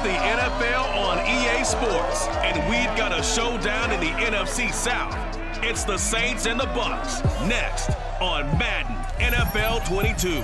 the NFL on EA Sports, and we've got a showdown in the NFC South. It's the Saints and the Bucs, next on Madden NFL 22.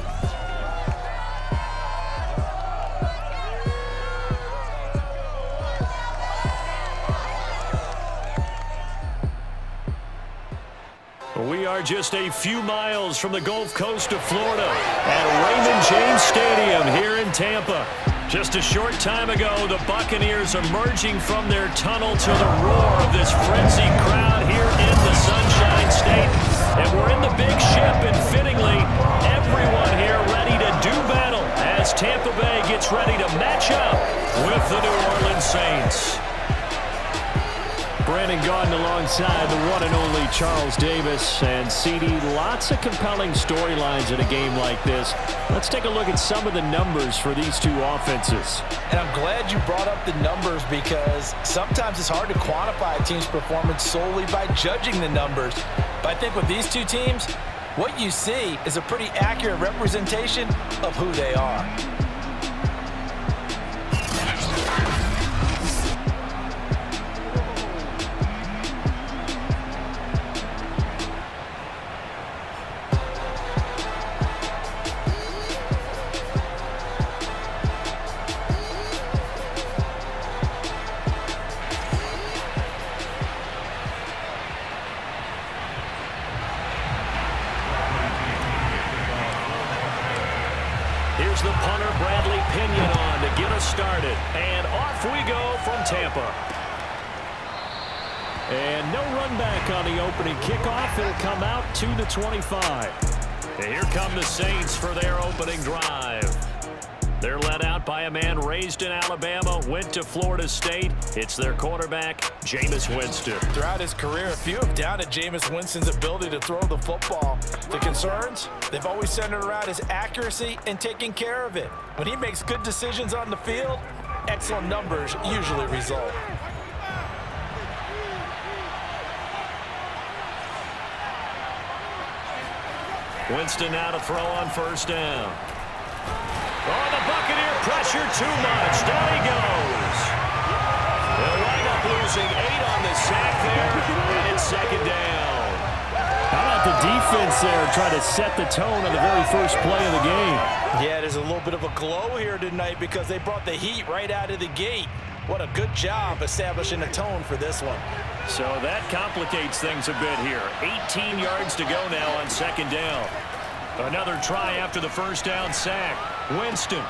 We are just a few miles from the Gulf Coast of Florida at Raymond James Stadium here in Tampa. Just a short time ago, the Buccaneers emerging from their tunnel to the roar of this frenzied crowd here in the Sunshine State. And we're in the big ship, and fittingly, everyone here ready to do battle as Tampa Bay gets ready to match up with the New Orleans Saints. Brandon Gaudin alongside the one and only Charles Davis. And CD, lots of compelling storylines in a game like this. Let's take a look at some of the numbers for these two offenses. And I'm glad you brought up the numbers, because sometimes it's hard to quantify a team's performance solely by judging the numbers. But I think with these two teams, what you see is a pretty accurate representation of who they are. Here's the punter, Bradley Pinion, on to get us started. And off we go from Tampa. And no run back on the opening kickoff. It'll come out to the 25. And here come the Saints for their opening drive. They're led out by a man raised in Alabama, went to Florida State. It's their quarterback, Jameis Winston. Throughout his career, a few have doubted Jameis Winston's ability to throw the football. The concerns, they've always centered around his accuracy and taking care of it. When he makes good decisions on the field, excellent numbers usually result. Winston now to throw on first down. Oh, the Buccaneer pressure too much. Down he goes. They'll wind up losing 8 on the sack there, and it's second down. How about the defense there try to set the tone on the very first play of the game? Yeah, there's a little bit of a glow here tonight because they brought the heat right out of the gate. What a good job establishing a tone for this one. So that complicates things a bit here. 18 yards to go now on second down. Another try after the first down sack. Winston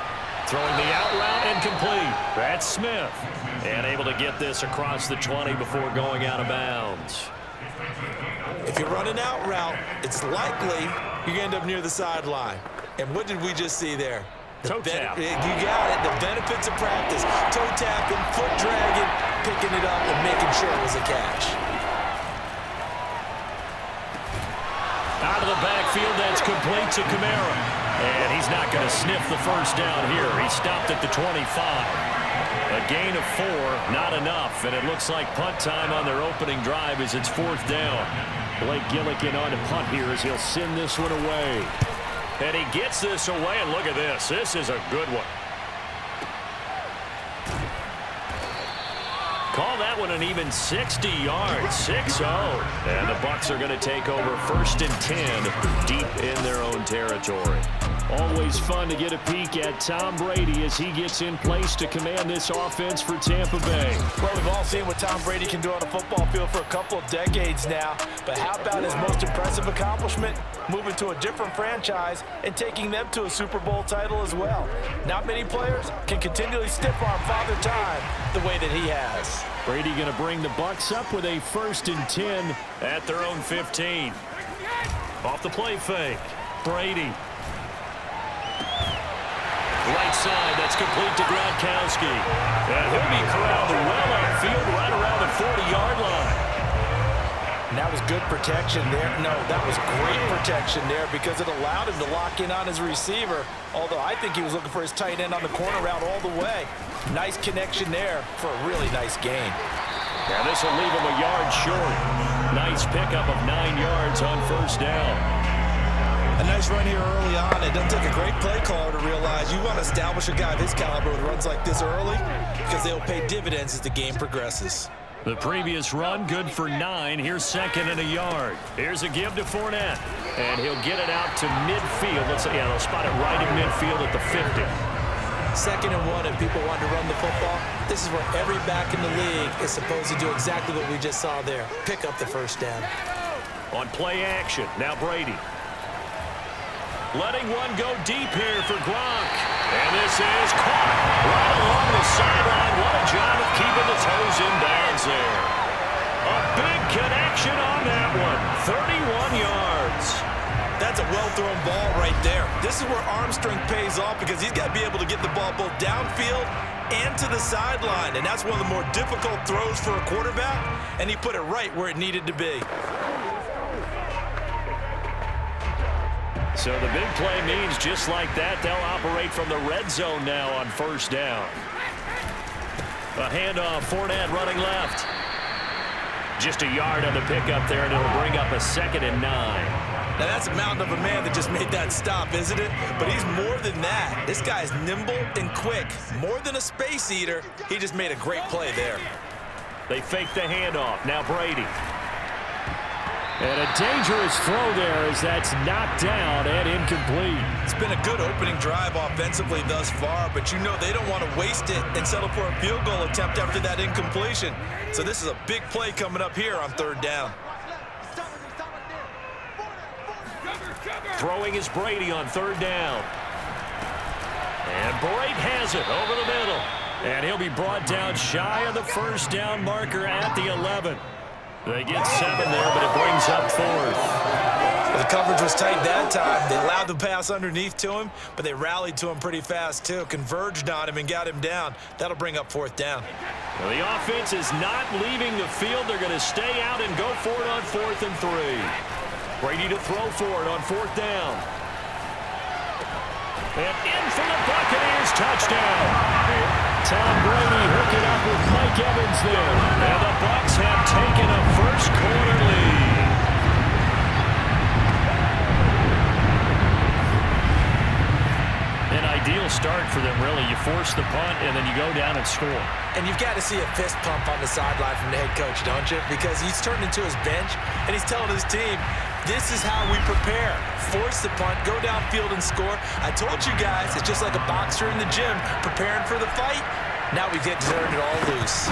throwing the out route incomplete. That's Smith. And able to get this across the 20 before going out of bounds. If you run an out route, it's likely you're going to end up near the sideline. And what did we just see there? Toe tap. You got it. The benefits of practice. Toe tapping, foot dragging, picking it up, and making sure it was a catch. Out of the backfield, that's complete to Kamara. And he's not going to sniff the first down here. He stopped at the 25. A gain of 4, not enough. And it looks like punt time on their opening drive as it's fourth down. Blake Gillikin on to punt here as he'll send this one away. And he gets this away, and look at this. This is a good one. Call that one an even 60 yards, 6-0. And the Bucs are going to take over first and 10 deep in their own territory. Always fun to get a peek at Tom Brady as he gets in place to command this offense for Tampa Bay. Well, we've all seen what Tom Brady can do on a football field for a couple of decades now. But how about his most impressive accomplishment? Moving to a different franchise and taking them to a Super Bowl title as well. Not many players can continually stiff-arm Father Time the way that he has. Brady going to bring the Bucs up with a first and 10 at their own 15. Off the play fake. Brady. Right side, that's complete to Gronkowski. And he'll be corralled well upfield right around the 40-yard line. And that was good protection there. No, that was great protection there because it allowed him to lock in on his receiver. Although I think he was looking for his tight end on the corner route all the way. Nice connection there for a really nice gain. Now this will leave him a yard short. Nice pickup of 9 yards on first down. A nice run here early on. It doesn't take a great play caller to realize you want to establish a guy of his caliber with runs like this early because they'll pay dividends as the game progresses. The previous run, good for 9. Here's 2nd and a yard. Here's a give to Fournette. And he'll get it out to midfield. They'll spot it right in midfield at the 50. 2nd and 1, and people want to run the football. This is where every back in the league is supposed to do exactly what we just saw there. Pick up the first down. On play action, now Brady. Letting one go deep here for Gronk. And this is caught right along the sideline. What a job of keeping the toes in bounds there. A big connection on that one. 31 yards. That's a well-thrown ball right there. This is where arm strength pays off because he's got to be able to get the ball both downfield and to the sideline. And that's one of the more difficult throws for a quarterback. And he put it right where it needed to be. So the big play means just like that, they'll operate from the red zone now on first down. A handoff, Fournette running left. Just a yard on the pickup there, and it'll bring up a 2nd and 9. Now that's a mountain of a man that just made that stop, isn't it? But he's more than that. This guy's nimble and quick. More than a space eater, he just made a great play there. They fake the handoff. Now Brady. And a dangerous throw there as that's knocked down and incomplete. It's been a good opening drive offensively thus far, but you know they don't want to waste it and settle for a field goal attempt after that incompletion. So this is a big play coming up here on 3rd down. Throwing is Brady on 3rd down. And Brady has it over the middle. And he'll be brought down shy of the first down marker at the 11. They get 7 there, but it brings up 4th. Well, the coverage was tight that time. They allowed the pass underneath to him, but they rallied to him pretty fast, too. Converged on him and got him down. That'll bring up 4th down. Well, the offense is not leaving the field. They're going to stay out and go for it on 4th and 3. Brady to throw for it on 4th down. And in for the Buccaneers touchdown. Tom Brady hooking up with Mike Evans there. And the Bucs have taken a first-quarter lead. An ideal start for them, really. You force the punt, and then you go down and score. And you've got to see a fist pump on the sideline from the head coach, don't you? Because he's turned into his bench, and he's telling his team, this is how we prepare. Force the punt, go downfield and score. I told you guys, it's just like a boxer in the gym preparing for the fight. Now we get turned it all loose.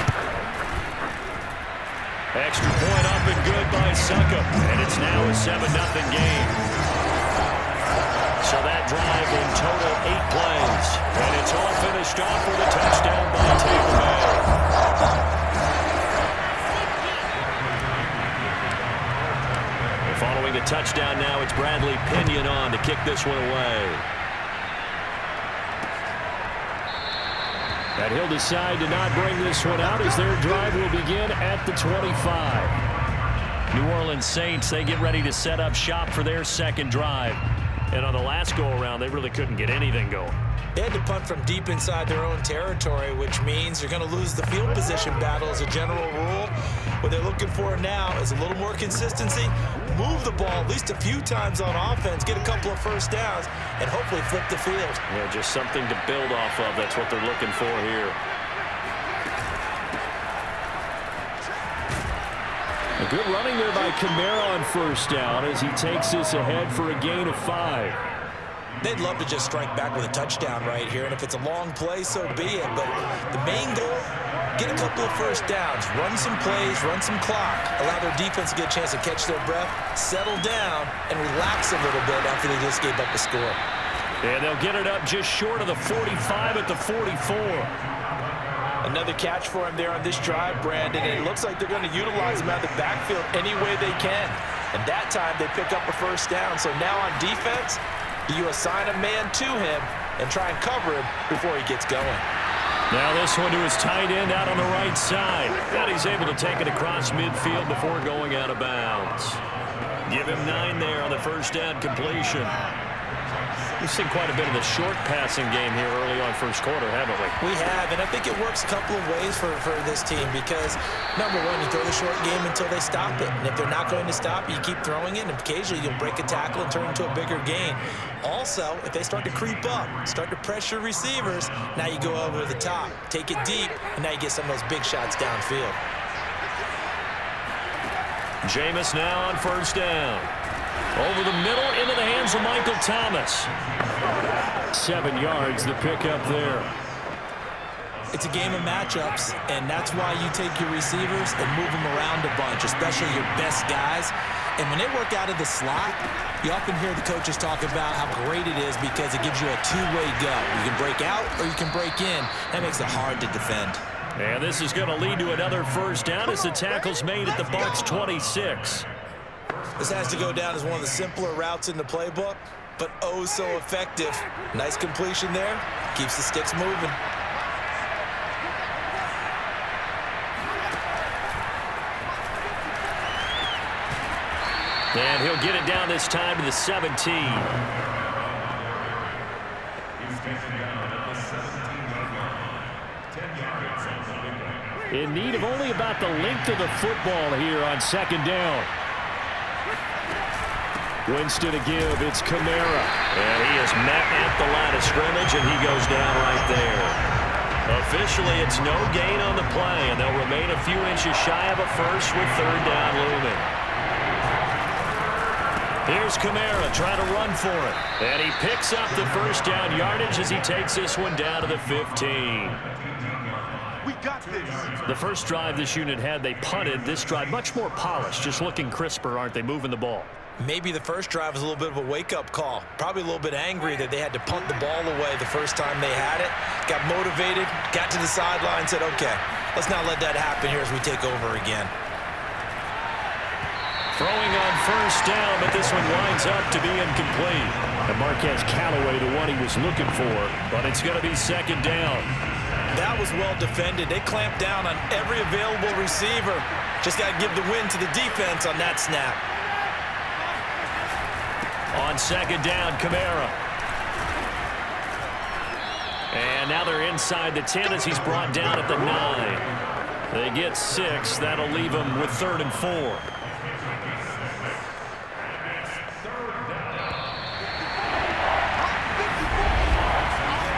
Extra point up and good by Succa. And it's now a 7-0 game. So that drive in total 8 plays. And it's all finished off with a touchdown by Tampa Bay. Following the touchdown now, it's Bradley Pinion on to kick this one away. And he'll decide to not bring this one out as their drive will begin at the 25. New Orleans Saints, they get ready to set up shop for their 2nd drive. And on the last go-around, they really couldn't get anything going. They had to punt from deep inside their own territory, which means you're going to lose the field position battle as a general rule. What they're looking for now is a little more consistency, move the ball at least a few times on offense, get a couple of first downs, and hopefully flip the field. Yeah, just something to build off of. That's what they're looking for here. A good running there by Kamara on first down as he takes this ahead for a gain of 5. They'd love to just strike back with a touchdown right here, and if it's a long play, so be it. But the main goal, get a couple of first downs, run some plays, run some clock, allow their defense to get a chance to catch their breath, settle down, and relax a little bit after they just gave up the score. And they'll get it up just short of the 45 at the 44. Another catch for him there on this drive, Brandon, and it looks like they're going to utilize him out of the backfield any way they can. And that time they pick up a first down. So now on defense, you assign a man to him and try and cover him before he gets going. Now this one to his tight end out on the right side. And he's able to take it across midfield before going out of bounds. Give him 9 there on the first down completion. We've seen quite a bit of the short passing game here early on first quarter, haven't we? We have, and I think it works a couple of ways for this team because, number one, you throw the short game until they stop it. And if they're not going to stop it, you keep throwing it, and occasionally you'll break a tackle and turn into a bigger gain. Also, if they start to creep up, start to pressure receivers, now you go over the top, take it deep, and now you get some of those big shots downfield. Jameis now on first down. Over the middle, into the hands of Michael Thomas. 7 yards, the pickup there. It's a game of matchups, and that's why you take your receivers and move them around a bunch, especially your best guys. And when they work out of the slot, you often hear the coaches talk about how great it is because it gives you a two-way go. You can break out or you can break in. That makes it hard to defend. And this is going to lead to another first down as the tackle's made at the Bucs 26. This has to go down as one of the simpler routes in the playbook, but oh so effective. Nice completion there. Keeps the sticks moving. And he'll get it down this time to the 17. In need of only about the length of the football here on second down. Winston to give. It's Kamara. And he is met at the line of scrimmage, and he goes down right there. Officially, it's no gain on the play, and they'll remain a few inches shy of a first with third down looming. Here's Kamara trying to run for it. And he picks up the first down yardage as he takes this one down to the 15. We got this. The first drive this unit had, they punted. This drive, much more polished, just looking crisper, aren't they, moving the ball? Maybe the first drive was a little bit of a wake-up call. Probably a little bit angry that they had to punt the ball away the first time they had it. Got motivated, got to the sideline, said, okay, let's not let that happen here as we take over again. Throwing on first down, but this one winds up to be incomplete. And Marquez Callaway, the one he was looking for, but it's going to be second down. That was well defended. They clamped down on every available receiver. Just got to give the win to the defense on that snap. On second down, Kamara. And now they're inside the 10 as he's brought down at the 9. They get 6. That'll leave them with 3rd and 4.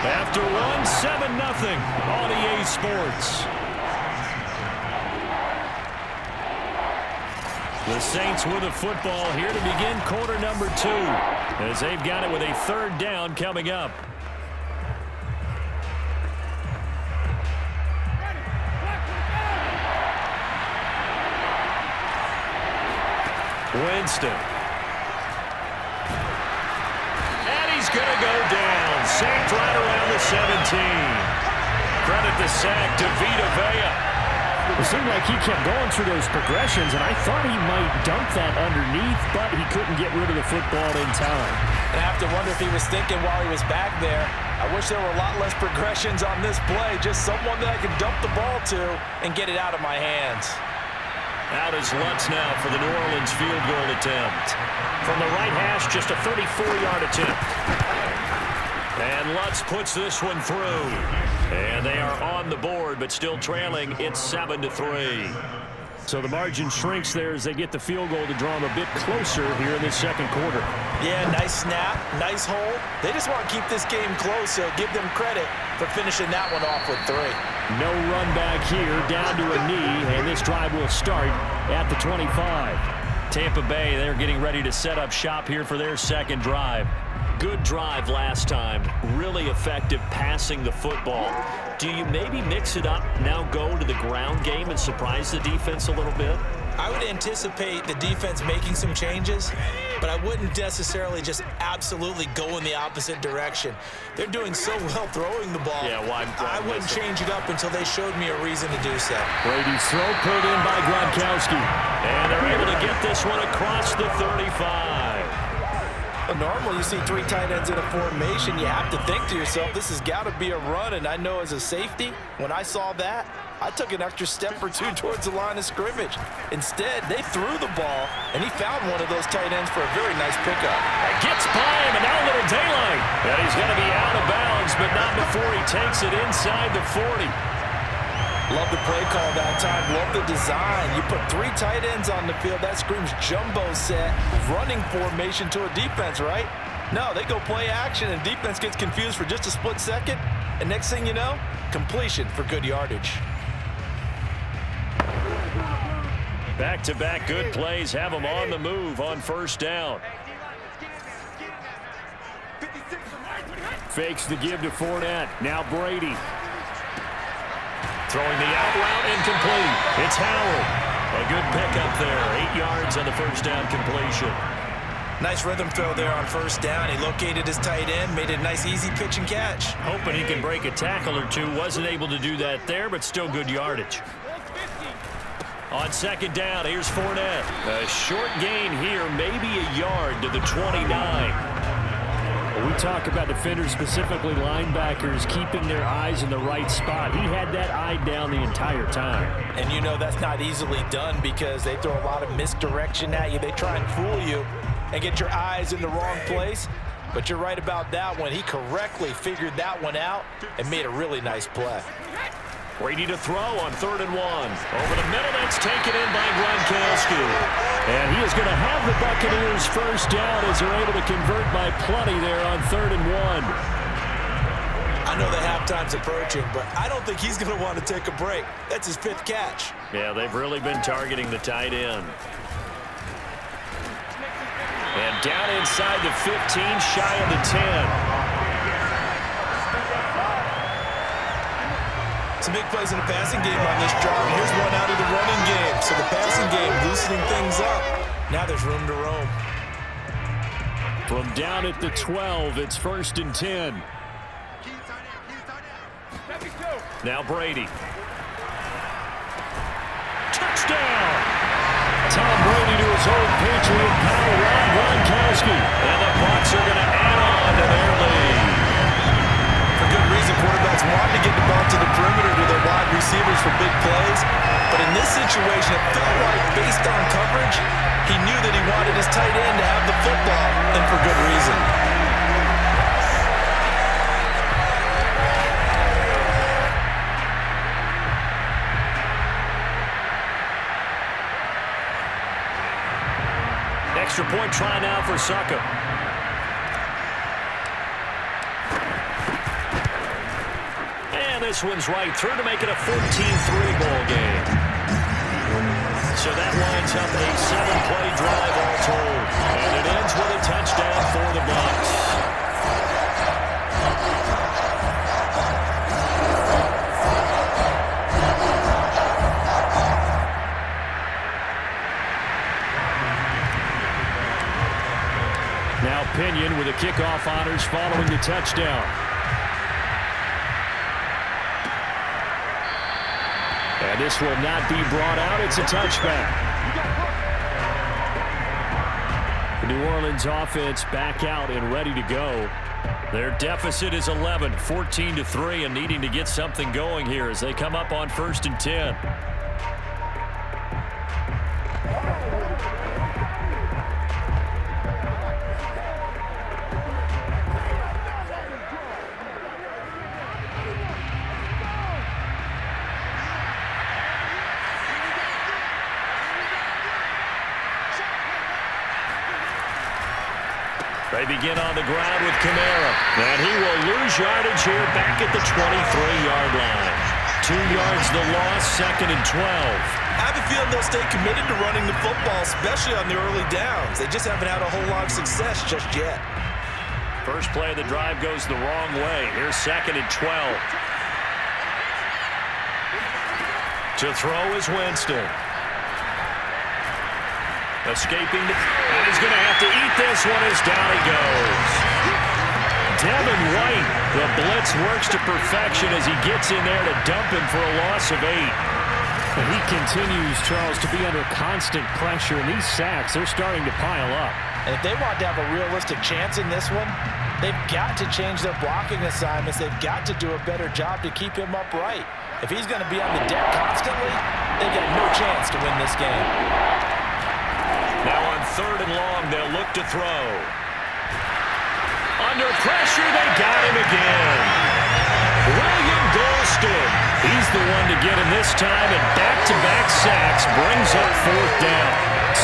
After one, 7-0 on EA Sports. The Saints with the football here to begin quarter number 2 as they've got it with a 3rd down coming up. Winston. And he's going to go down. Sacked right around the 17. Credit the sack to Vita Vea. It seemed like he kept going through those progressions, and I thought he might dump that underneath, but he couldn't get rid of the football in time. And I have to wonder if he was thinking while he was back there, I wish there were a lot less progressions on this play, just someone that I could dump the ball to and get it out of my hands. Out is Lutz now for the New Orleans field goal attempt. From the right hash, just a 34-yard attempt. And Lutz puts this one through. And they are on the board, but still trailing. It's 7-3. So the margin shrinks there as they get the field goal to draw them a bit closer here in the second quarter. Yeah, nice snap, nice hole. They just want to keep this game close, so give them credit for finishing that one off with 3. No run back here, down to a knee, and this drive will start at the 25. Tampa Bay, they're getting ready to set up shop here for their second drive. Good drive last time. Really effective passing the football. Do you maybe mix it up, now go to the ground game and surprise the defense a little bit? I would anticipate the defense making some changes, but I wouldn't necessarily just absolutely go in the opposite direction. They're doing so well throwing the ball. Yeah, why I wouldn't change it up until they showed me a reason to do so. Brady's throw pulled in by Gronkowski. And they're able to get this one across the 35. Well, Normally, you see 3 tight ends in a formation. You have to think to yourself, this has got to be a run. And I know as a safety, when I saw that, I took an extra step or 2 towards the line of scrimmage. Instead, they threw the ball, and he found one of those tight ends for a very nice pickup. It gets by him, and now a little daylight. And he's going to be out of bounds, but not before he takes it inside the 40. Love the play call that time. Love the design. You put 3 tight ends on the field. That screams jumbo set, running formation to a defense, right? No, they go play action, and defense gets confused for just a split second. And next thing you know, completion for good yardage. Back-to-back good plays have them on the move on first down. Fakes the give to Fournette. Now Brady. Throwing the out route incomplete. It's Howard. A good pickup there. 8 yards on the first down completion. Nice rhythm throw there on first down. He located his tight end, made it a nice easy pitch and catch. Hoping he can break a tackle or 2. Wasn't able to do that there, but still good yardage. On second down, here's Fournette. A short gain here, maybe a yard to the 29. We talk about defenders, specifically linebackers, keeping their eyes in the right spot. He had that eye down the entire time. And you know that's not easily done because they throw a lot of misdirection at you. They try and fool you and get your eyes in the wrong place. But you're right about that one. He correctly figured that one out and made a really nice play. Brady to throw on 3rd and 1. Over the middle, that's taken in by Gronkowski. And he is going to have the Buccaneers first down as they're able to convert by plenty there on 3rd and 1. I know the halftime's approaching, but I don't think he's going to want to take a break. That's his 5th catch. Yeah, they've really been targeting the tight end. And down inside the 15, shy of the 10. Some big plays in the passing game on this drive. Here's one out of the running game. So the passing game loosening things up. Now there's room to roam. From down at the 12, it's 1st and 10. Now Brady. Touchdown! Tom Brady to his old Patriot pal, Rob Gronkowski. And the Bucs are going to add on to their lead. For good reason, quarterbacks want to get the ball to the perimeter to their wide receivers for big plays. But in this situation, it felt like based on coverage, he knew that he wanted his tight end to have the football, and for good reason. Extra point try now for Succa. This one's right through to make it a 14-3 ball game. So that winds up a 7-play drive all told. And it ends with a touchdown for the Bucs. Now Pinion with the kickoff honors following the touchdown. And this will not be brought out. It's a touchback. The New Orleans offense back out and ready to go. Their deficit is 11, 14-3, and needing to get something going here as they come up on 1st and 10. They begin on the ground with Kamara. And he will lose yardage here back at the 23-yard line. 2 yards the loss, 2nd and 12. I have a feeling they'll stay committed to running the football, especially on the early downs. They just haven't had a whole lot of success just yet. First play of the drive goes the wrong way. Here's 2nd and 12. To throw is Winston. Escaping, and he's going to have to eat this one as down he goes. Devin White, the blitz works to perfection as he gets in there to dump him for a loss of 8. And he continues, Charles, to be under constant pressure, and these sacks, they're starting to pile up. And if they want to have a realistic chance in this one, they've got to change their blocking assignments. They've got to do a better job to keep him upright. If he's going to be on the deck constantly, they got no chance to win this game. Now on 3rd and long, they'll look to throw. Under pressure, they got him again. William Golston. He's the one to get him this time, and back-to-back sacks brings up 4th down.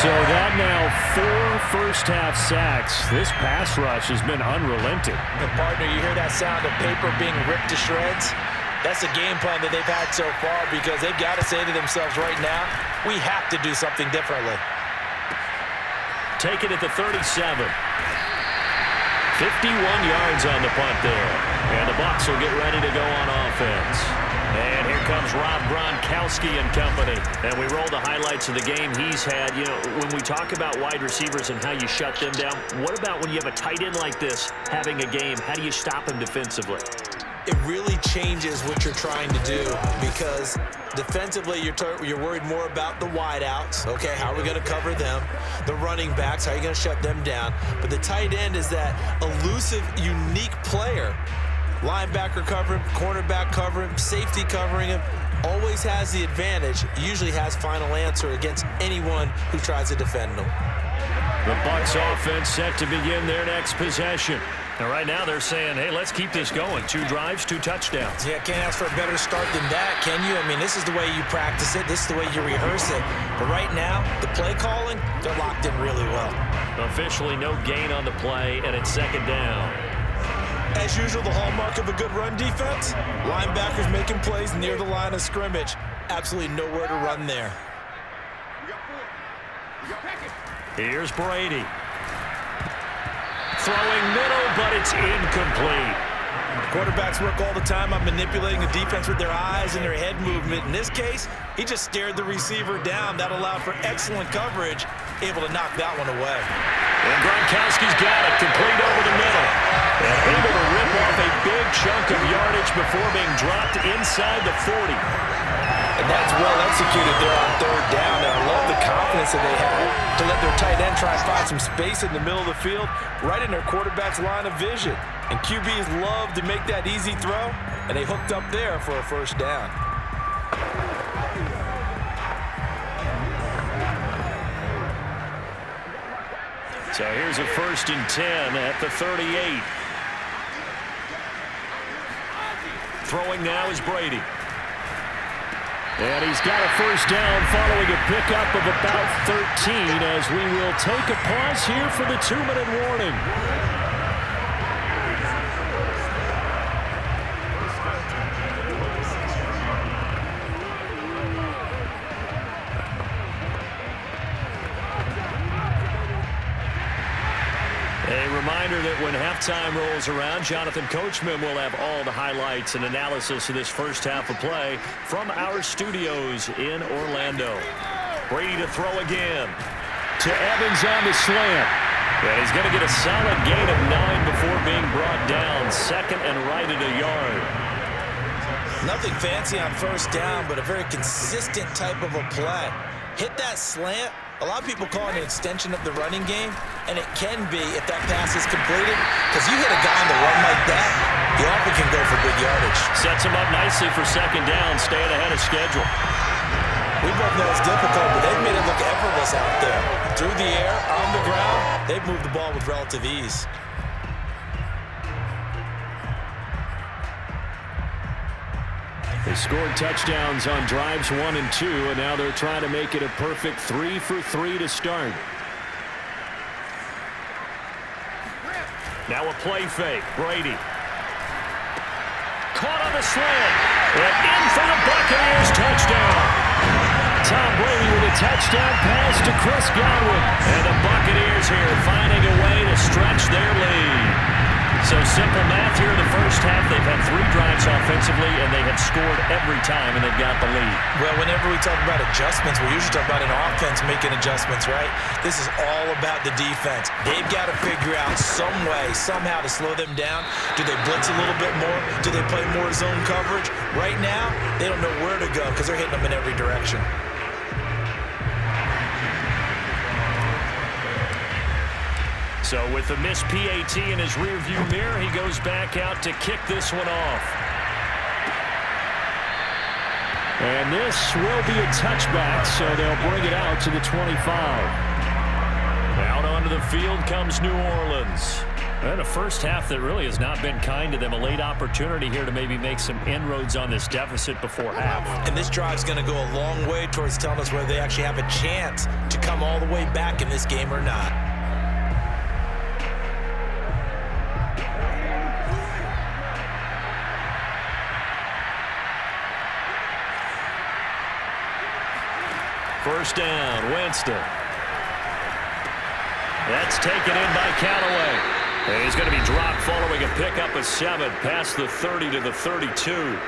So that now 4 first-half sacks. This pass rush has been unrelenting. And partner, you hear that sound of paper being ripped to shreds? That's the game plan that they've had so far because they've got to say to themselves right now, we have to do something differently. Take it at the 37. 51 yards on the punt there. And the Bucs will get ready to go on offense. And here comes Rob Gronkowski and company. And we roll the highlights of the game he's had. You know, when we talk about wide receivers and how you shut them down, what about when you have a tight end like this having a game? How do you stop him defensively? It really changes what you're trying to do because defensively you're worried more about the wideouts. Okay, how are we going to cover them? The running backs, how are you going to shut them down? But the tight end is that elusive, unique player. Linebacker cover him, cornerback cover him, safety covering him. Always has the advantage, usually has final answer against anyone who tries to defend him. The Bucs offense set to begin their next possession. And right now they're saying, hey, let's keep this going. 2 drives, 2 touchdowns. Yeah, can't ask for a better start than that, can you? I mean, this is the way you practice it. This is the way you rehearse it. But right now, the play calling, they're locked in really well. Officially no gain on the play, and it's 2nd down. As usual, the hallmark of a good run defense, linebackers making plays near the line of scrimmage. Absolutely nowhere to run there. Here's Brady. Throwing middle, but it's incomplete. Quarterbacks work all the time on manipulating the defense with their eyes and their head movement. In this case, he just stared the receiver down. That allowed for excellent coverage, able to knock that one away. And Gronkowski's got it, complete over the middle. And able to rip off a big chunk of yardage before being dropped inside the 40. And that's well executed there on 3rd down. And I love the confidence that they had to let their tight end try and find some space in the middle of the field, right in their quarterback's line of vision. And QBs love to make that easy throw, and they hooked up there for a 1st down. So here's a 1st and 10 at the 38. Throwing now is Brady. And he's got a 1st down following a pickup of about 13 as we will take a pause here for the 2-minute warning. A reminder that when halftime rolls around, Jonathan Coachman will have all the highlights and analysis of this first half of play from our studios in Orlando. Brady to throw again. To Evans on the slant. And he's going to get a solid gain of 9 before being brought down. 2nd and right at a yard. Nothing fancy on 1st down, but a very consistent type of a play. Hit that slant. A lot of people call it an extension of the running game, and it can be if that pass is completed, because you hit a guy on the run like that, he often can go for big yardage. Sets him up nicely for 2nd down, staying ahead of schedule. We both know it's difficult, but they've made it look effortless out there. Through the air, on the ground, they've moved the ball with relative ease. They scored touchdowns on drives 1 and 2, and now they're trying to make it a perfect 3 for 3 to start. Now a play fake. Brady. Caught on the slant. And in for the Buccaneers touchdown. Tom Brady with a touchdown pass to Chris Godwin. And the Buccaneers here finding a way to stretch their lead. So simple math here in the first half. They've had 3 drives offensively, and they have scored every time, and they've got the lead. Well, whenever we talk about adjustments, we usually talk about an offense making adjustments, right? This is all about the defense. They've got to figure out some way, somehow to slow them down. Do they blitz a little bit more? Do they play more zone coverage? Right now, they don't know where to go because they're hitting them in every direction. So with the missed PAT in his rearview mirror, he goes back out to kick this one off. And this will be a touchback, so they'll bring it out to the 25. Out onto the field comes New Orleans. And a first half that really has not been kind to them. A late opportunity here to maybe make some inroads on this deficit before half. And this drive's going to go a long way towards telling us whether they actually have a chance to come all the way back in this game or not. First down, Winston. That's taken in by Callaway. And he's going to be dropped following a pickup of 7 past the 30 to the 32.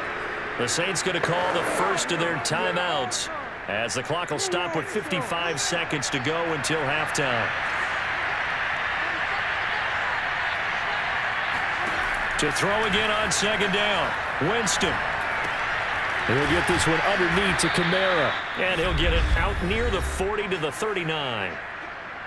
The Saints going to call the first of their timeouts as the clock will stop with 55 seconds to go until halftime. To throw again on second down, Winston. He'll get this one underneath to Kamara. And he'll get it out near the 40 to the 39.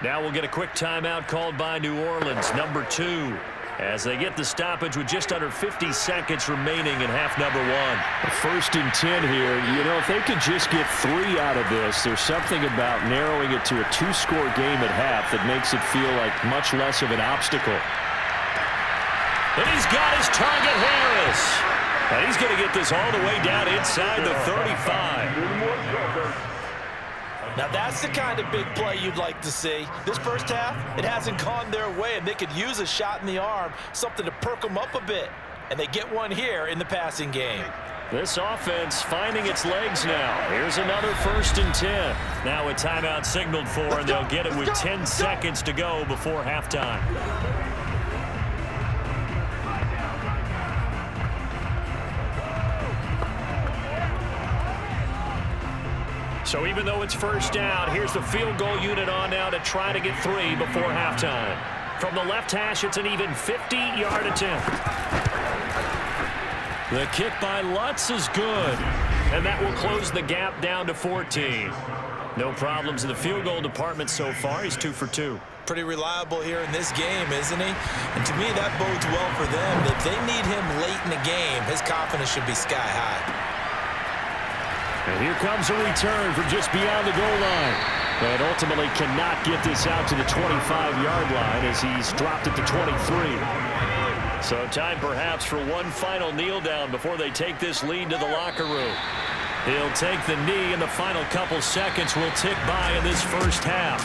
Now we'll get a quick timeout called by New Orleans, number 2, as they get the stoppage with just under 50 seconds remaining in half number 1. First and 10 here. You know, if they could just get 3 out of this, there's something about narrowing it to a 2-score game at half that makes it feel like much less of an obstacle. And he's got his target, Harris. And he's going to get this all the way down inside the 35. Now that's the kind of big play you'd like to see. This first half, it hasn't gone their way, and they could use a shot in the arm, something to perk them up a bit. And they get one here in the passing game. This offense finding its legs now. Here's another first and 10. Now a timeout signaled for, and they'll get it with 10 seconds to go before halftime. So even though it's first down, here's the field goal unit on now to try to get 3 before halftime. From the left hash, it's an even 50-yard attempt. The kick by Lutz is good, and that will close the gap down to 14. No problems in the field goal department so far. He's 2 for 2. Pretty reliable here in this game, isn't he? And to me, that bodes well for them. If they need him late in the game, his confidence should be sky high. And here comes a return from just beyond the goal line. And ultimately cannot get this out to the 25-yard line as he's dropped it to 23. So time perhaps for one final kneel down before they take this lead to the locker room. He'll take the knee, and the final couple seconds will tick by in this first half.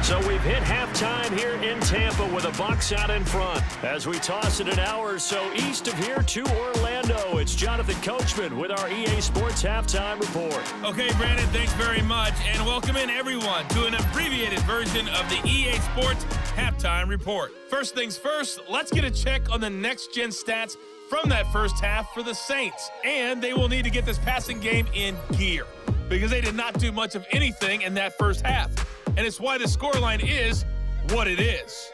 So we've hit halftime here in Tampa with the Bucs out in front. As we toss it an hour or so east of here to Orlando, it's Jonathan Coachman with our EA Sports Halftime Report. Okay, Brandon, thanks very much, and welcome in everyone to an abbreviated version of the EA Sports Halftime Report. First things first, let's get a check on the next-gen stats from that first half for the Saints, and they will need to get this passing game in gear because they did not do much of anything in that first half, and it's why the scoreline is what it is.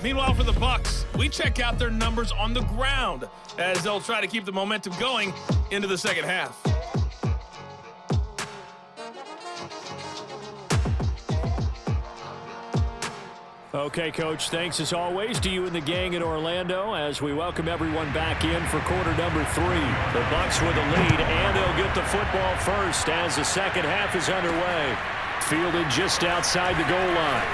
Meanwhile, for the Bucs, we check out their numbers on the ground as they'll try to keep the momentum going into the second half. Okay, Coach, thanks as always to you and the gang in Orlando as we welcome everyone back in for quarter number 3. The Bucs with a lead, and they'll get the football first as the second half is underway. Fielded just outside the goal line.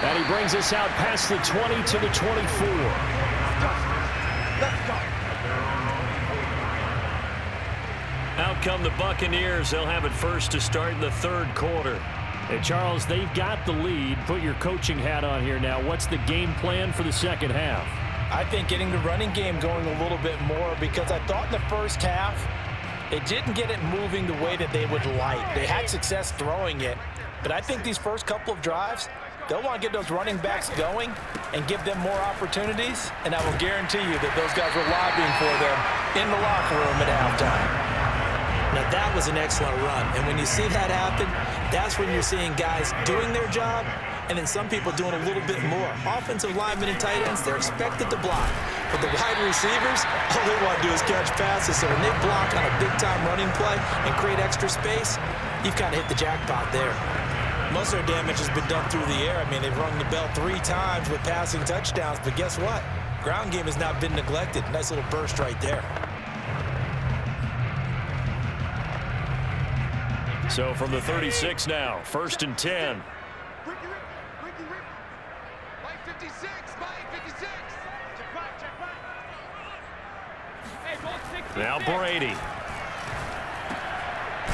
And he brings us out past the 20 to the 24. Out come the Buccaneers. They'll have it first to start in the third quarter. Hey, Charles, they've got the lead. Put your coaching hat on here now. What's the game plan for the second half? I think getting the running game going a little bit more because I thought in the first half they didn't get it moving the way that they would like. They had success throwing it, but I think these first couple of drives, they'll want to get those running backs going and give them more opportunities, and I will guarantee you that those guys were lobbying for them in the locker room at halftime. Now, that was an excellent run, and when you see that happen, that's when you're seeing guys doing their job and then some people doing a little bit more. Offensive linemen and tight ends, they're expected to block. But the wide receivers, all they want to do is catch passes. So when they block on a big-time running play and create extra space, you've kind of hit the jackpot there. Most of their damage has been done through the air. I mean, they've rung the bell 3 times with passing touchdowns, but guess what? Ground game has not been neglected. Nice little burst right there. So from the 36 now, 1st and 10. Now Brady.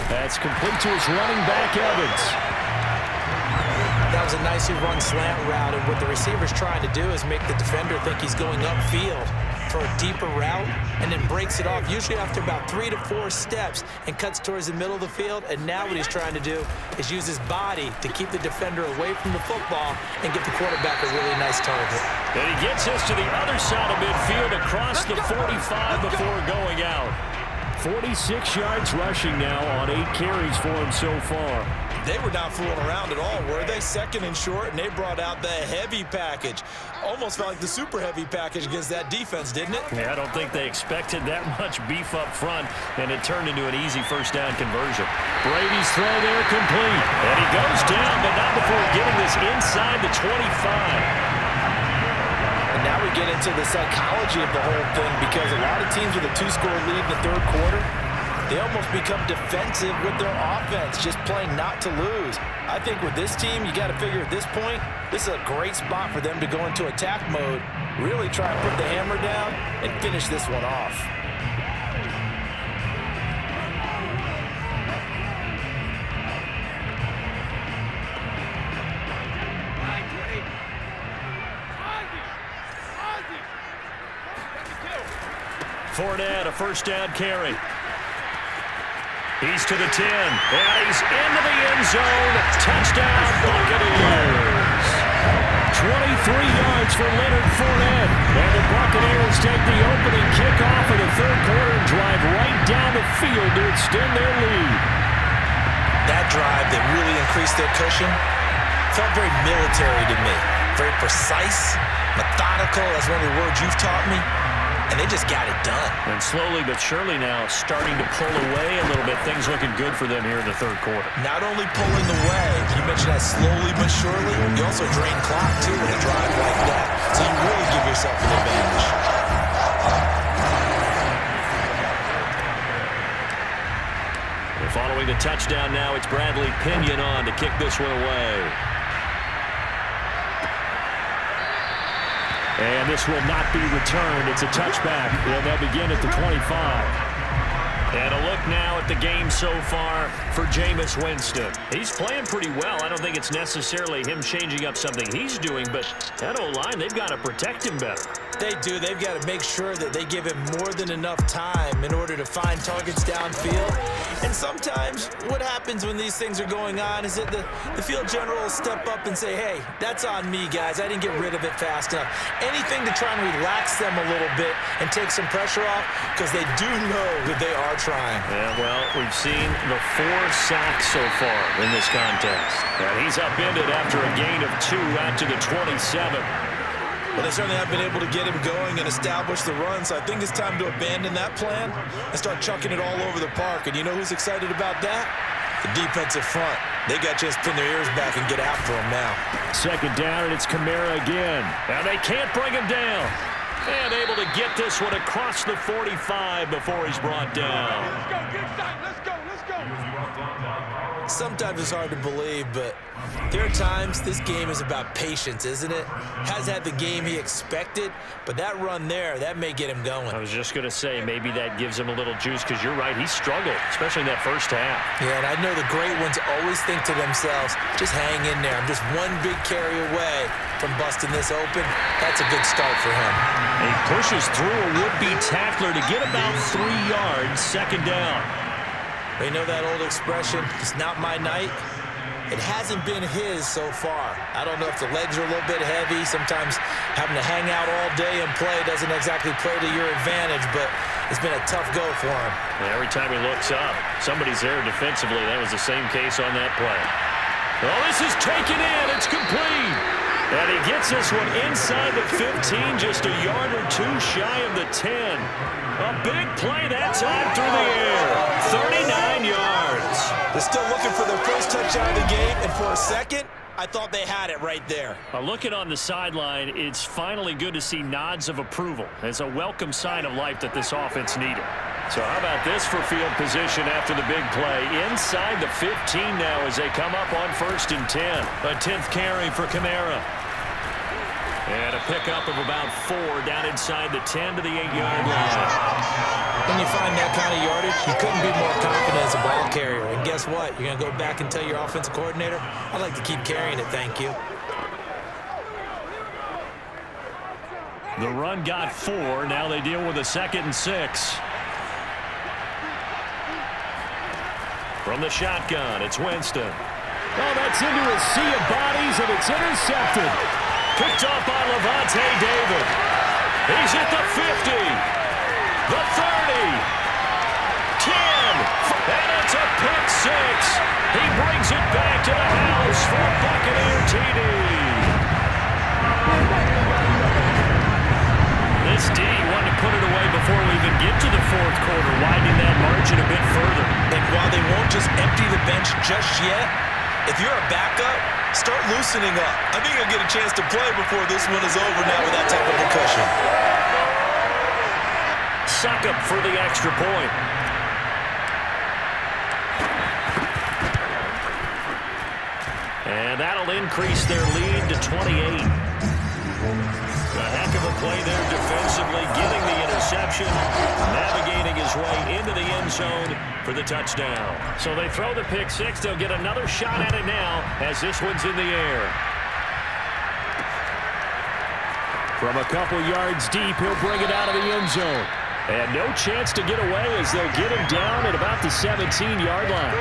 That's complete to his running back, Evans. That was a nicely run slant route, and what the receiver's trying to do is make the defender think he's going upfield for a deeper route, and then breaks it off, usually after about 3 to 4 steps, and cuts towards the middle of the field. And now what he's trying to do is use his body to keep the defender away from the football and give the quarterback a really nice target. And he gets us to the other side of midfield across the 45 before going out. 46 yards rushing now on 8 carries for him so far. They were not fooling around at all, were they? 2nd and short, and they brought out the heavy package. Almost felt like the super heavy package against that defense, didn't it? Yeah, I don't think they expected that much beef up front, and it turned into an easy 1st down conversion. Brady's throw there complete, and he goes down, but not before getting this inside the 25. And now we get into the psychology of the whole thing, because a lot of teams with a 2-score lead in the 3rd quarter, they almost become defensive with their offense, just playing not to lose. I think with this team, you got to figure at this point, this is a great spot for them to go into attack mode, really try and put the hammer down and finish this one off. Fournette, a 1st down carry. He's to the 10, and he's into the end zone. Touchdown, Buccaneers. 23 yards for Leonard Fournette. And the Buccaneers take the opening kickoff of the 3rd quarter and drive right down the field to extend their lead. That drive that really increased their cushion felt very military to me. Very precise, methodical. That's one of the words you've taught me. And they just got it done. And slowly but surely now starting to pull away a little bit. Things looking good for them here in the 3rd quarter. Not only pulling away, you mentioned that slowly but surely, you also drain clock too in a drive like that. So you really give yourself an advantage. And following the touchdown now, it's Bradley Pinion on to kick this one away. And this will not be returned. It's a touchback. And they'll begin at the 25. And a look now at the game so far for Jameis Winston. He's playing pretty well. I don't think it's necessarily him changing up something he's doing, but that O-line, they've got to protect him better. They do. They've got to make sure that they give him more than enough time in order to find targets downfield. And sometimes what happens when these things are going on is that the field general will step up and say, hey, that's on me, guys. I didn't get rid of it fast enough. Anything to try and relax them a little bit and take some pressure off, because they do know that they are trying. Yeah, well, we've seen the 4 sacks so far in this contest. And he's upended after a gain of 2 out to the 27. Well, they certainly have been able to get him going and establish the run, so I think it's time to abandon that plan and start chucking it all over the park. And you know who's excited about that? The defensive front. They got to just pin their ears back and get after him now. 2nd down, and it's Kamara again. Now they can't bring him down. And able to get this one across the 45 before he's brought down. Let's go, get inside, let's go, let's go. Sometimes it's hard to believe, but there are times this game is about patience, isn't it? Has had the game he expected, but that run there, that may get him going. I was just going to say, maybe that gives him a little juice, because you're right, he struggled, especially in that 1st half. Yeah, and I know the great ones always think to themselves, just hang in there. I'm just one big carry away from busting this open. That's a good start for him. And he pushes through a would-be tackler to get about 3 yards, 2nd down. You know that old expression, it's not my night? It hasn't been his so far. I don't know if the legs are a little bit heavy. Sometimes having to hang out all day and play doesn't exactly play to your advantage, but it's been a tough go for him. And every time he looks up, somebody's there defensively. That was the same case on that play. Well, this is taken in. It's complete. And he gets this one inside the 15, just a yard or two shy of the 10. A big play that time through the air. 39 yards. They're still looking for their first touchdown of the game, and for a second, I thought they had it right there. Looking on the sideline, it's finally good to see nods of approval. It's a welcome sign of life that this offense needed. So how about this for field position after the big play? Inside the 15 now as they come up on 1st and 10. A 10th carry for Kamara. And a pickup of about 4 down inside the 10 to the 8-yard line. When you find that kind of yardage, you couldn't be more confident as a ball carrier. And guess what? You're going to go back and tell your offensive coordinator, I'd like to keep carrying it, thank you. The run got 4. Now they deal with a 2nd and 6. From the shotgun, it's Winston. Oh, that's into a sea of bodies, and it's intercepted. Picked off by Levante David. He's at the 50, the 30, 10, and it's a pick 6. He brings it back to the house for a Buccaneer TD. This D wanted to put it away before we even get to the 4th quarter, widening that margin a bit further. And while they won't just empty the bench just yet, if you're a backup, start loosening up. I think you'll get a chance to play before this one is over now with that type of concussion. Suck up for the extra point. And that'll increase their lead to 28. A heck of a play there defensively, getting the interception, navigating his way into the end zone for the touchdown. So they throw the pick 6. They'll get another shot at it now as this one's in the air. From a couple yards deep, he'll bring it out of the end zone. And no chance to get away as they'll get him down at about the 17-yard line.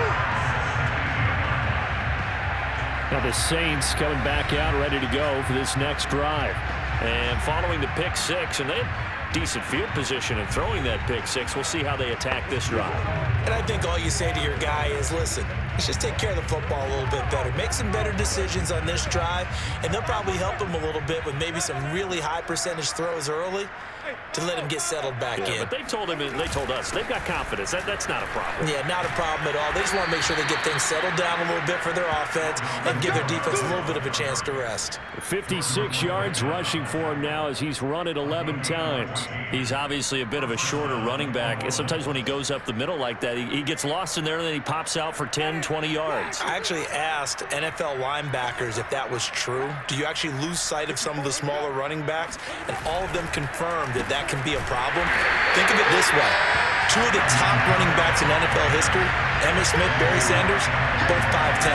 Now the Saints coming back out ready to go for this next drive. And following the pick 6, and they had decent field position in throwing that pick 6. We'll see how they attack this drive. And I think all you say to your guy is, listen, let's just take care of the football a little bit better. Make some better decisions on this drive, and they'll probably help him a little bit with maybe some really high percentage throws early to let him get settled back in. But they told him, and they told us, they've got confidence. That's not a problem. Yeah, not a problem at all. They just want to make sure they get things settled down a little bit for their offense and give their defense a little bit of a chance to rest. 56 yards rushing for him now as he's run it 11 times. He's obviously a bit of a shorter running back. And sometimes when he goes up the middle like that, he gets lost in there and then he pops out for 10, 20 yards. I actually asked NFL linebackers if that was true. Do you actually lose sight of some of the smaller running backs? And all of them confirmed that that can be a problem. Think of it this way. 2 of the top running backs in NFL history, Emmitt Smith, Barry Sanders, both 5'10".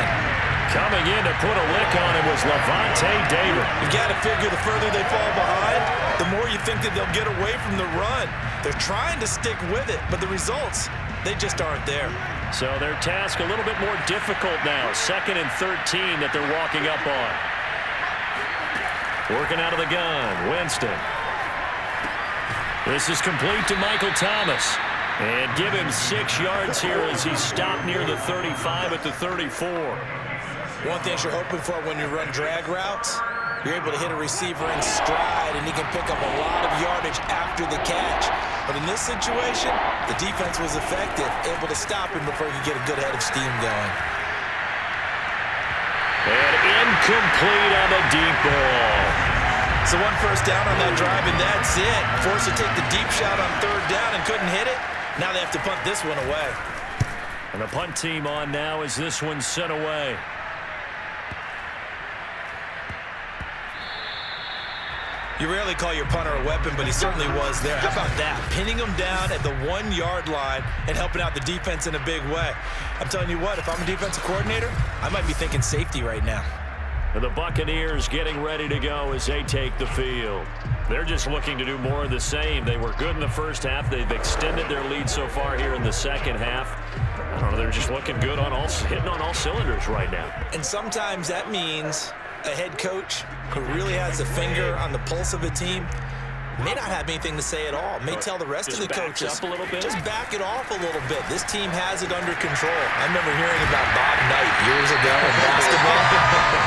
Coming in to put a lick on him was Levante David. You've got to figure the further they fall behind, the more you think that they'll get away from the run. They're trying to stick with it, but the results, they just aren't there. So their task a little bit more difficult now. 2nd and 13 that they're walking up on. Working out of the gun, Winston. This is complete to Michael Thomas. And give him 6 yards here as he's stopped near the 35 at the 34. One thing you're hoping for when you run drag routes, you're able to hit a receiver in stride, and he can pick up a lot of yardage after the catch. But in this situation, the defense was effective, able to stop him before he could get a good head of steam going. And incomplete on the deep ball. So 1 first down on that drive, and that's it. Forced to take the deep shot on 3rd down and couldn't hit it. Now they have to punt this one away. And the punt team on now as this one's sent away. You rarely call your punter a weapon, but he certainly was there. How about that? Pinning him down at the 1-yard line and helping out the defense in a big way. I'm telling you what, if I'm a defensive coordinator, I might be thinking safety right now. And the Buccaneers getting ready to go as they take the field. They're just looking to do more of the same. They were good in the first half. They've extended their lead so far here in the second half. I don't know, they're just looking good on hitting on all cylinders right now. And sometimes that means a head coach who really has a finger on the pulse of a team may not have anything to say at all. May tell the rest of the coaches, up a little bit. just back it off a little bit. This team has it under control. I remember hearing about Bob Knight years ago in basketball,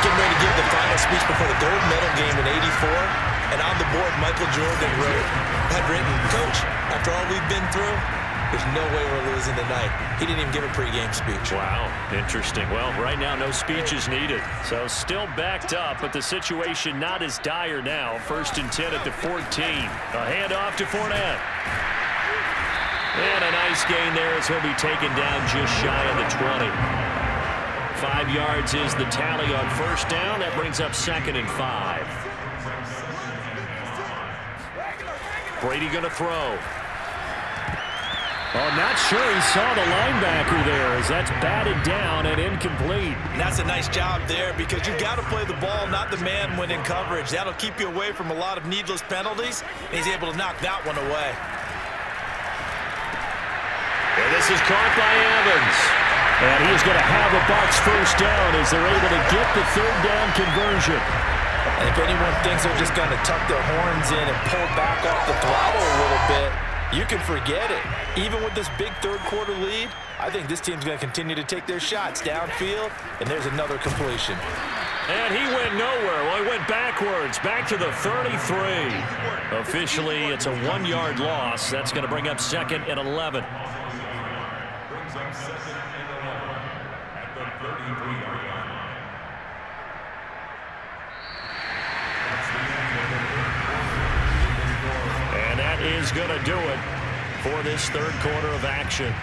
getting ready to give the final speech before the gold medal game in '84, and on the board, Michael Jordan had written, "Coach, after all we've been through, there's no way we're losing tonight." He didn't even give a pregame speech. Wow, interesting. Well, right now, no speech is needed. So still backed up, but the situation not as dire now. 1st and 10 at the 14. A handoff to Fournette. And a nice gain there as he'll be taken down just shy of the 20. 5 yards is the tally on 1st down. That brings up 2nd and 5. Brady going to throw. Oh, not sure he saw the linebacker there as that's batted down and incomplete. And that's a nice job there because you've got to play the ball, not the man when in coverage. That'll keep you away from a lot of needless penalties, and he's able to knock that one away. And this is caught by Evans. And he's going to have a Bucs 1st down as they're able to get the 3rd down conversion. And if anyone thinks they're just going to tuck their horns in and pull back off the throttle a little bit, you can forget it. Even with this big 3rd quarter lead, I think this team's going to continue to take their shots downfield, and there's another completion. And he went nowhere. Well, he went backwards, back to the 33. Officially, it's a 1-yard loss. That's going to bring up 2nd and 11. Is going to do it for this 3rd quarter of action.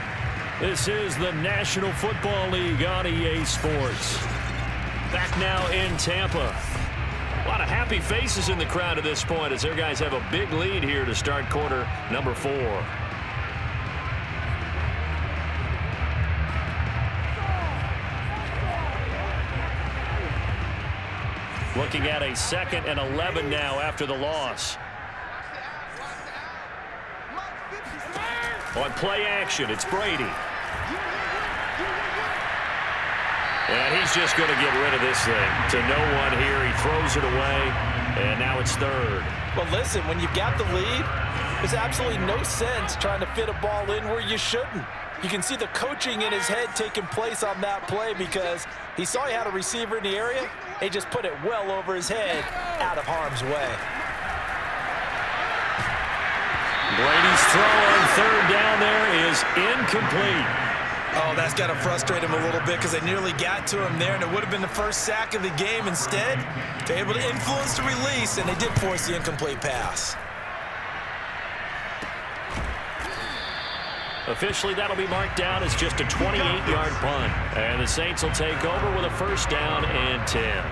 This is the National Football League on EA Sports. Back now in Tampa. A lot of happy faces in the crowd at this point as their guys have a big lead here to start quarter number 4. Looking at a 2nd and 11 now after the loss. On play action, it's Brady. And he's just going to get rid of this thing to no one here. He throws it away, and now it's 3rd. Well, listen, when you've got the lead, there's absolutely no sense trying to fit a ball in where you shouldn't. You can see the coaching in his head taking place on that play because he saw he had a receiver in the area, and he just put it well over his head out of harm's way. Brady's throw on 3rd down there is incomplete. Oh, that's got to frustrate him a little bit because they nearly got to him there, and it would have been the 1st sack of the game. Instead, they're able to influence the release, and they did force the incomplete pass. Officially, that'll be marked down as just a 28-yard punt. And the Saints will take over with a 1st down and 10.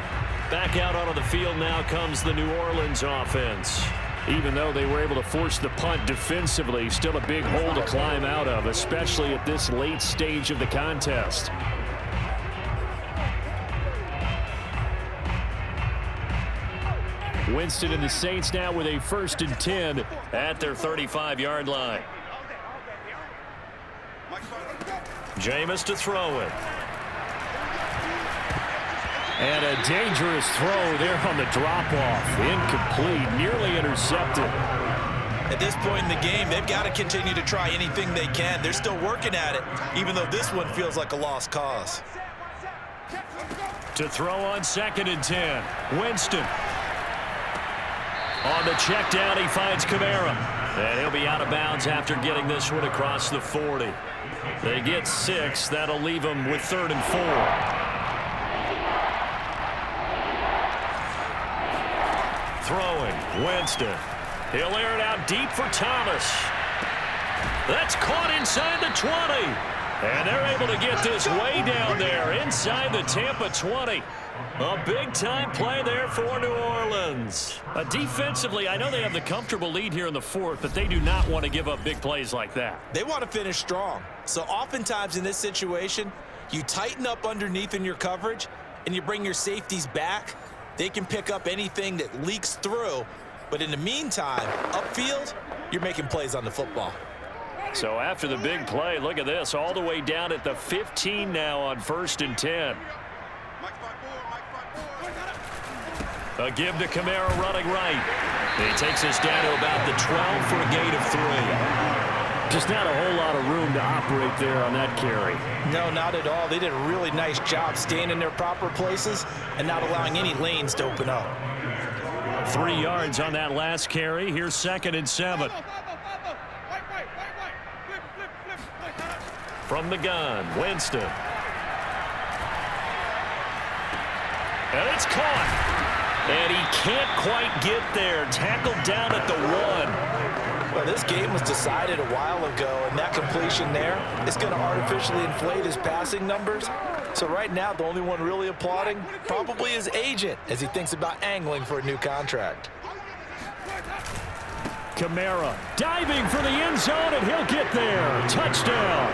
Back out onto the field now comes the New Orleans offense. Even though they were able to force the punt defensively, still a big hole to climb out of, especially at this late stage of the contest. Winston and the Saints now with a 1st and 10 at their 35-yard line. Jameis to throw it. And a dangerous throw there on the drop-off. Incomplete, nearly intercepted. At this point in the game, they've got to continue to try anything they can. They're still working at it, even though this one feels like a lost cause. To throw on 2nd and 10. Winston. On the check down, he finds Kamara. And he'll be out of bounds after getting this one across the 40. They get 6. That'll leave them with 3rd and 4. Throwing, Winston. He'll air it out deep for Thomas. That's caught inside the 20. And they're able to get this way down there inside the Tampa 20. A big-time play there for New Orleans. Defensively, I know they have the comfortable lead here in the 4th, but they do not want to give up big plays like that. They want to finish strong. So oftentimes in this situation, you tighten up underneath in your coverage, and you bring your safeties back. They can pick up anything that leaks through. But in the meantime, upfield, you're making plays on the football. So after the big play, look at this, all the way down at the 15 now on 1st and 10. A give to Kamara running right. And he takes us down to about the 12 for a gain of 3. Just not a whole lot of room to operate there on that carry. No, not at all. They did a really nice job staying in their proper places and not allowing any lanes to open up. 3 yards on that last carry. Here's 2nd and 7. From the gun, Winston. And it's caught. And he can't quite get there. Tackled down at the 1. Well, this game was decided a while ago, and that completion there is going to artificially inflate his passing numbers. So right now, the only one really applauding probably his agent as he thinks about angling for a new contract. Kamara diving for the end zone, and he'll get there. Touchdown.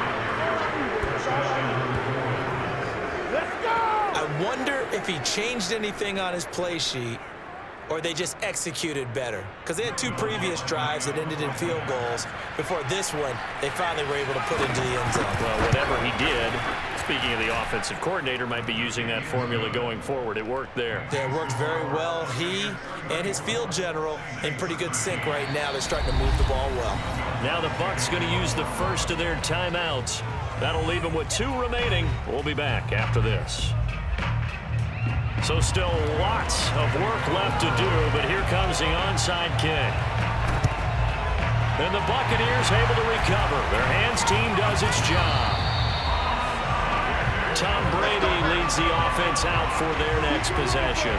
I wonder if he changed anything on his play sheet or they just executed better. Because they had 2 previous drives that ended in field goals. Before this one, they finally were able to put into the end zone. Well, whatever he did, speaking of the offensive coordinator, might be using that formula going forward. It worked there. Yeah, it worked very well. He and his field general in pretty good sync right now. They're starting to move the ball well. Now the Bucs going to use the first of their timeouts. That'll leave them with 2 remaining. We'll be back after this. So still lots of work left to do, but here comes the onside kick. And the Buccaneers able to recover. Their hands team does its job. Tom Brady leads the offense out for their next possession.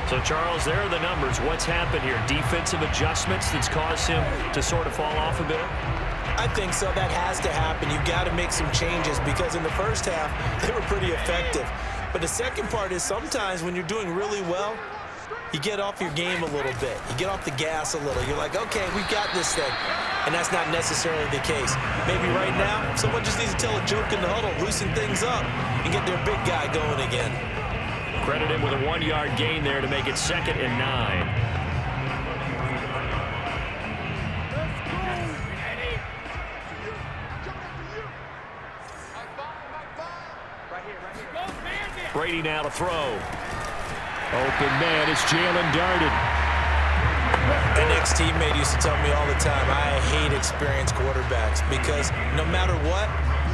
So, Charles, there are the numbers. What's happened here? Defensive adjustments that's caused him to sort of fall off a bit? I think so. That has to happen. You've got to make some changes because in the first half, they were pretty effective. But the second part is sometimes when you're doing really well, you get off your game a little bit. You get off the gas a little. You're like, okay, we've got this thing. And that's not necessarily the case. Maybe right now, someone just needs to tell a joke in the huddle, loosen things up, and get their big guy going again. Credit him with a 1-yard gain there to make it 2nd and 9. Brady now to throw. Open man, it's Jalen Darden. An ex-teammate used to tell me all the time, I hate experienced quarterbacks because no matter what,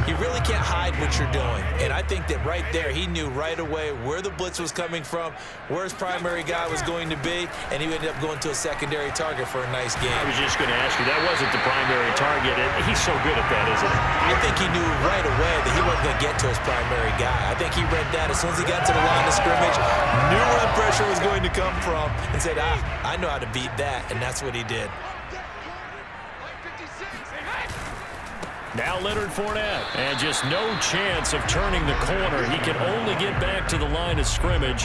you really can't hide what you're doing. And I think that right there, he knew right away where the blitz was coming from, where his primary guy was going to be, and he ended up going to a secondary target for a nice game. I was just going to ask you, that wasn't the primary target. He's so good at that, isn't he? I think he knew right away that he wasn't going to get to his primary guy. I think he read that as soon as he got to the line of scrimmage, knew where the pressure was going to come from, and said, I know how to beat that, and that's what he did. Now Leonard Fournette, and just no chance of turning the corner. He can only get back to the line of scrimmage.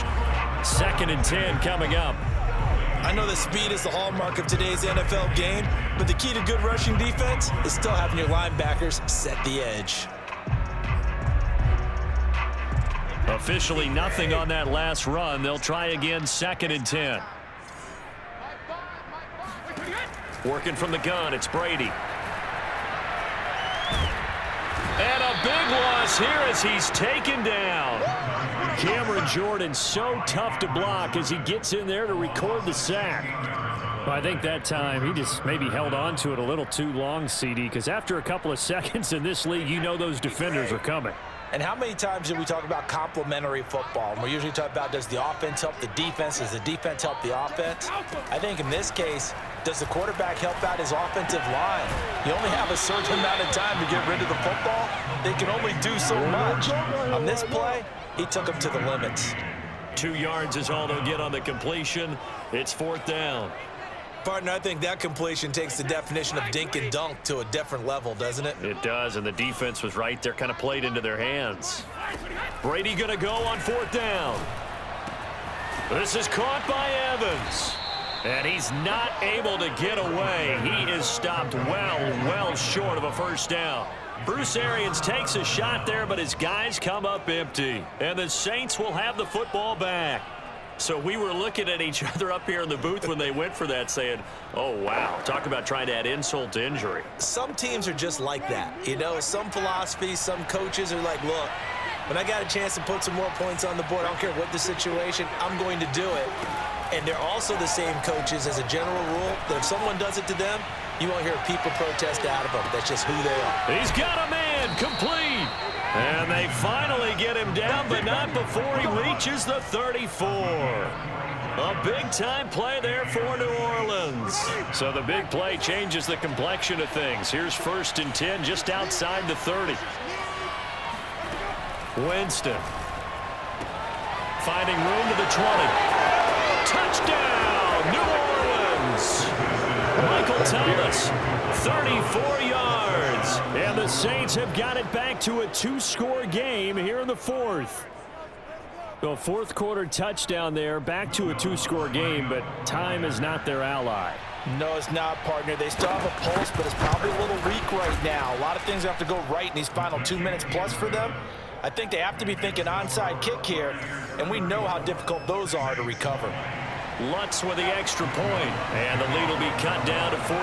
2nd and 10 coming up. I know that speed is the hallmark of today's NFL game, but the key to good rushing defense is still having your linebackers set the edge. Officially nothing on that last run. They'll try again 2nd and 10. Working from the gun, it's Brady. And a big loss here as he's taken down. Cameron Jordan so tough to block as he gets in there to record the sack. Well, I think that time he just maybe held on to it a little too long, CD, because after a couple of seconds in this league, you know those defenders are coming. And how many times do we talk about complementary football? And we usually talk about, does the offense help the defense? Does the defense help the offense? I think in this case, does the quarterback help out his offensive line? You only have a certain amount of time to get rid of the football. They can only do so much. On this play, he took them to the limits. 2 yards is all they'll get on the completion. It's 4th down. Partner, I think that completion takes the definition of dink and dunk to a different level, doesn't it? It does, and the defense was right there, kind of played into their hands. Brady going to go on 4th down. This is caught by Evans. And he's not able to get away. He is stopped well short of a first down. Bruce Arians takes a shot there, but his guys come up empty. And the Saints will have the football back. So we were looking at each other up here in the booth when they went for that saying, oh, wow, talk about trying to add insult to injury. Some teams are just like that. You know, some philosophies, some coaches are like, look, when I got a chance to put some more points on the board, I don't care what the situation, I'm going to do it. And they're also the same coaches as a general rule that if someone does it to them, you won't hear people protest out of them. That's just who they are. He's got a man complete. And they finally get him down, but not before he reaches the 34. A big-time play there for New Orleans. So the big play changes the complexion of things. Here's 1st and 10 just outside the 30. Winston. Finding room to the 20. Touchdown, New Orleans. Michael Thomas, 34 yards. And the Saints have got it back to a 2-score game here in the 4th. So 4th quarter touchdown there, back to a 2-score game, but time is not their ally. No, it's not, partner. They still have a pulse, but it's probably a little weak right now. A lot of things have to go right in these final 2 minutes plus for them. I think they have to be thinking onside kick here, and we know how difficult those are to recover. Lutz with the extra point, and the lead will be cut down to 14.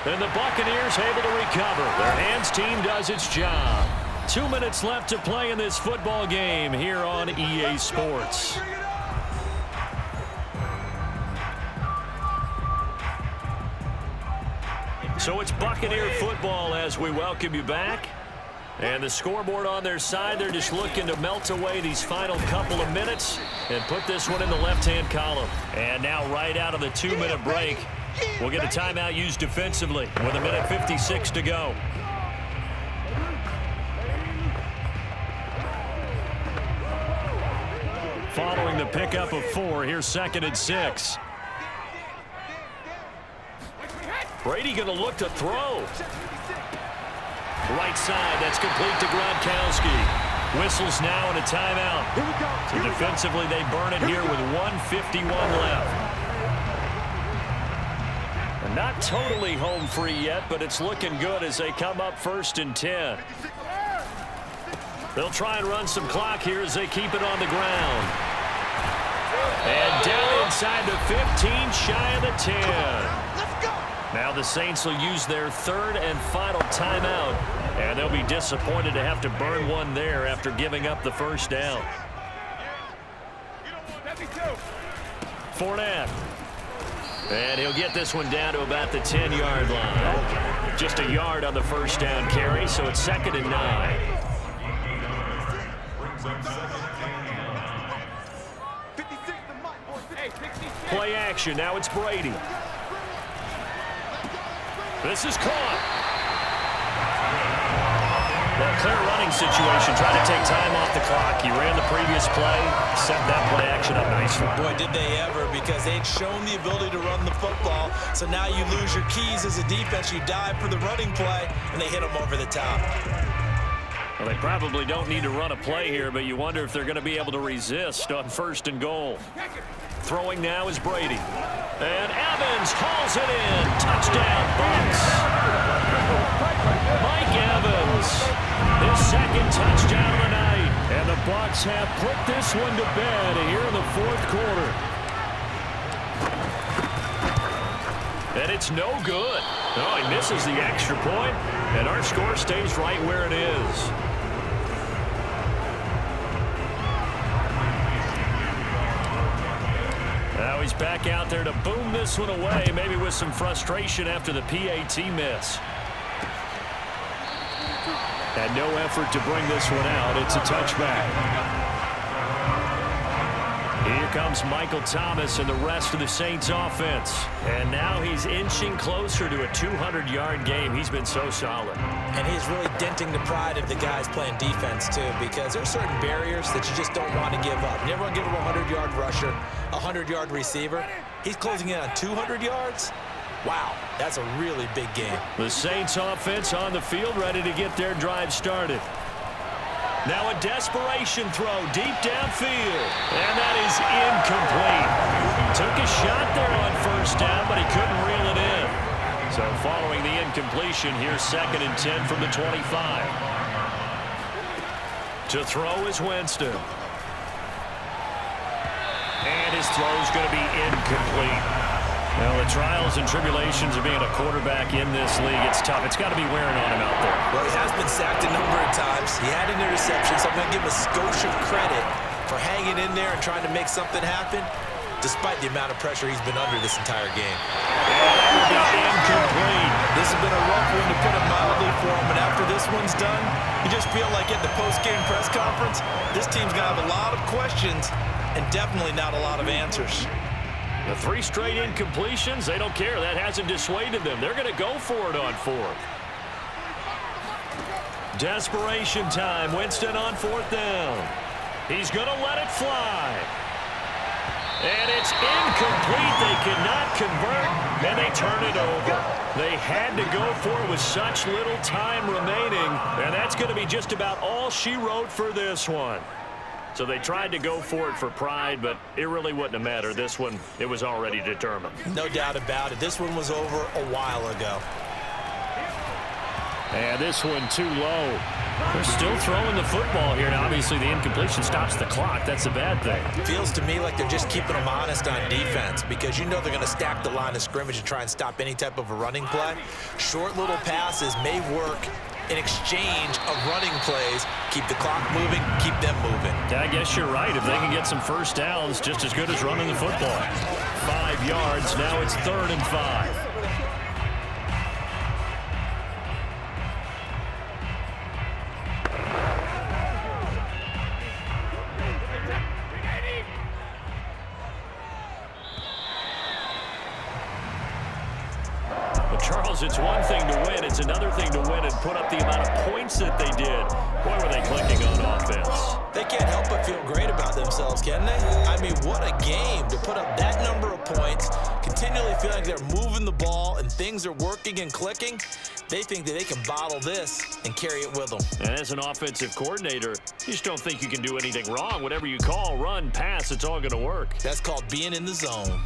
And the Buccaneers able to recover. Their hands team does its job. 2 minutes left to play in this football game here on EA Sports. So it's Buccaneer football as we welcome you back. And the scoreboard on their side, they're just looking to melt away these final couple of minutes and put this one in the left-hand column. And now right out of the 2-minute break, we'll get a timeout used defensively with 1:56 to go. Following the pickup of 4, here's 2nd and 6. Brady going to look to throw. Right side, that's complete to Gronkowski. Whistles now and a timeout. So defensively, they burn it here with 1:51 left. And not totally home free yet, but it's looking good as they come up 1st and 10. They'll try and run some clock here as they keep it on the ground. And down inside the 15, shy of the 10. Now the Saints will use their 3rd and final timeout, and they'll be disappointed to have to burn one there after giving up the 1st down. Fournette. And he'll get this one down to about the 10-yard line. Just a yard on the 1st down carry, so it's 2nd and 9. Play action. Now it's Brady. This is caught. Well, clear running situation. Trying to take time off the clock. He ran the previous play. Set that play action up nicely. Boy, did they ever, because they'd shown the ability to run the football. So now you lose your keys as a defense. You dive for the running play, and they hit them over the top. Well, they probably don't need to run a play here, but you wonder if they're going to be able to resist on 1st and goal. Throwing now is Brady. And Evans hauls it in. Touchdown, Bucs. Mike Evans, his 2nd touchdown of the night. And the Bucs have put this one to bed here in the 4th quarter. And it's no good. Oh, he misses the extra point, and our score stays right where it is. Now he's back out there to boom this one away, maybe with some frustration after the PAT miss. And no effort to bring this one out. It's a touchback. Here comes Michael Thomas and the rest of the Saints offense. And now he's inching closer to a 200-yard game. He's been so solid. And he's really denting the pride of the guys playing defense, too, because there are certain barriers that you just don't want to give up. You never want to give him a 100-yard rusher, a 100-yard receiver. He's closing in on 200 yards. Wow, that's a really big game. The Saints offense on the field, ready to get their drive started. Now a desperation throw deep downfield. And that is incomplete. Took a shot there on 1st down, but he couldn't reel it in. So following the incompletion, here's 2nd and 10 from the 25. To throw is Winston. And his throw is going to be incomplete. Well, the trials and tribulations of being a quarterback in this league, it's tough. It's got to be wearing on him out there. Well, he has been sacked a number of times. He had an interception, so I'm going to give him a skosh of credit. for hanging in there and trying to make something happen, despite the amount of pressure he's been under this entire game. Incomplete. This has been a rough one, to put it mildly, for him, and after this one's done, you just feel like at the post-game press conference, this team's going to have a lot of questions and definitely not a lot of answers. The 3 straight incompletions, they don't care. That hasn't dissuaded them. They're going to go for it on 4th. Desperation time. Winston on 4th down. He's going to let it fly. And it's incomplete. They cannot convert, and they turn it over. They had to go for it with such little time remaining, and that's going to be just about all she wrote for this one. So they tried to go for it for pride, but it really wouldn't have mattered. This one, it was already determined. No doubt about it. This one was over a while ago. And this one too low. They're still throwing the football here. Now, obviously, the incompletion stops the clock. That's a bad thing. Feels to me like they're just keeping them honest on defense, because you know they're going to stack the line of scrimmage and try and stop any type of a running play. Short little passes may work in exchange of running plays. Keep the clock moving, keep them moving. I guess you're right. If they can get some first downs, just as good as running the football. 5 yards. Now it's 3rd and 5. Charles, it's one thing to win. It's another thing to win and put up the amount of points that they did. Boy, were they clicking on offense. They can't help but feel great about themselves, can they? I mean, what a game to put up that number of points, continually feeling like they're moving the ball and things are working and clicking. They think that they can bottle this and carry it with them. And as an offensive coordinator, you just don't think you can do anything wrong. Whatever you call, run, pass, it's all going to work. That's called being in the zone.